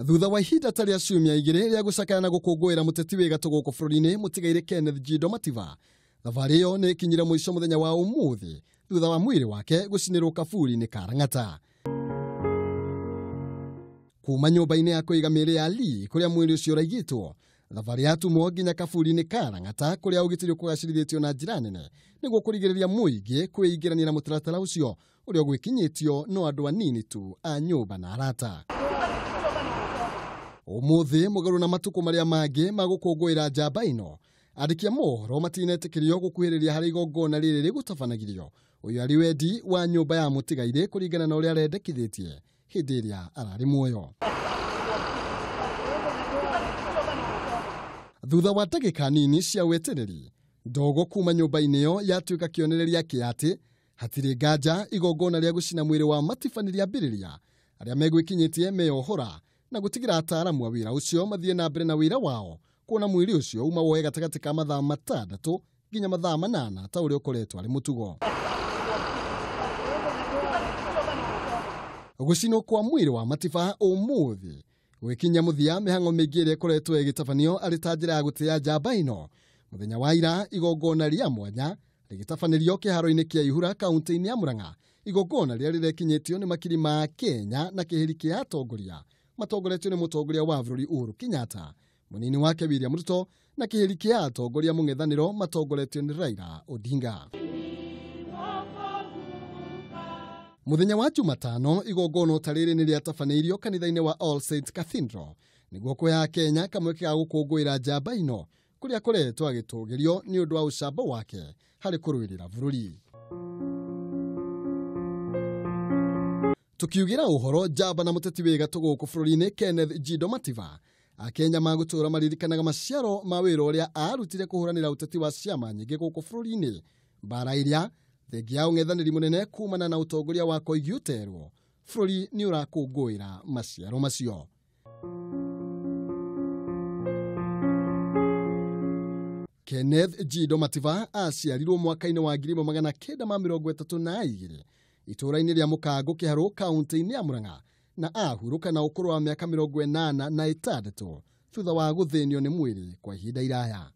Thutha wa ihinda ta rĩa ciumia igĩrĩ rĩa gũcakaya gũkũngũĩra mũteti wĩ gatũ gũkũ bũrũri-inĩ mũtigaire Kenneth Jindo Matiba, thabarĩ ĩyo nĩ ĩkinyire mũico mũthenya wa ũmũthĩ thutha wa mwĩrĩ wake gũcinĩrwo kaburi-inĩ ka Lang'ata. Kuma nyũmba-inĩ ya kũiga mĩĩrĩ ya Lee kũrĩa mwĩrĩ ũcio ũraigĩtwo, thabarĩ yatumwo nginya kaburi-inĩ ka Lang'ata kũrĩa ũgitĩri kũgacĩrithĩtio na njĩra nene nĩguo kũrigĩrĩria mũingĩ kwĩingĩrania na mũtaratara ũcio ũrĩa ũgwĩkinyĩtio no andũ anini tu a nyũmba na arata. Ũmũthĩ mũgarũ na matukũ marĩa mangĩ ma gũkũngũĩra njamba ĩno, andĩki a mohoro matinetĩkĩrio gũkuhĩrĩria harĩ igongona rĩrĩ rĩgũtabanagĩrio ũyũ arĩ wendi wa nyũmba ya mũtigaire kũringana na ũrĩa arendekithĩtie hĩndĩ ĩrĩa ararĩ muoyo. Thutha wa ndagĩka nini cia wetereri, ndogo kuma nyũmba-inĩ ĩyo yatuĩka kĩonereria kĩa atĩ hatirĩ nganja igongona rĩa gũcina mwĩrĩ wa Matiba nĩrĩambĩrĩria, arĩa megwĩkinyĩtie meyohora na gũtigĩra ataaramu a wĩra ũcio mathiĩ na mbere na wĩra wao kuona mwĩrĩ ũcio uma woe gatagatĩ ka mathaa 6 nginya mathaa 8 ta ũrĩa ũkoretwo arĩ mũtugo. Gũcinwo kwa mwĩrĩ wa Matiba ũmũthĩ gwĩkinya mũthia mĩhang'o mĩingĩ ĩrĩa ĩkoretwo ĩgĩtabanio arĩ ta njĩra ya gũtĩĩa njamba ĩno. Mũthenya wa ira igongona rĩa mwanya rĩgĩtabanĩrio kĩharo-inĩ kĩa Ihura kaunti-inĩ ya Murang'a, igongona rĩrĩa rĩrekinyĩtio nĩ makiri ma Kenya na kĩhĩri kĩa atongoria matongoretio nĩ mũtongoria wa bũrũri Uhuru Kenyatta, mũnini wake William Ruto na kĩhĩri kĩa atongoria mũng'ethanĩro matongoretio nĩ Raila Odinga. Mũthenya wa Jumatano igongona ta rĩrĩ nĩ rĩatabanĩirio kanitha-inĩ wa All Saints Cathedral nĩguo kũhe Kenya kamweke ga gũkũngũĩra njamba ĩno kũrĩa akoretwo agĩtũgĩrio nĩ ũndũ wa ũcamba wake harĩ kũrũĩrĩra bũrũri. Tukiugira ũhoro njamba na mũteti wĩ gatũ gũkũ bũrũri-inĩ Kenneth Jindo Matiba, Akenya magũtũũra maririkanaga maciaro ma wĩra ũrĩa arutire kũhũranĩra ũteti wa ciama nyingĩ gũkũ bũrũri-inĩ, mbara ĩrĩa thengia ya ũng'ethanĩri mũnene kumana na ũtongoria wa Koigi ũterwo bũrũri nĩ ũrakũngũĩra maciaro macio. Kenneth Jindo Matiba aciarirwo mwaka-inĩ wa 1932 itũũra-inĩ rĩa Mũkango Kĩharũ kaunti-inĩ ya Murang'a na ahurũka na ũkũrũ wa mĩaka 86 thutha wa gũthĩnio nĩ mwĩrĩ kwa ihinda iraya.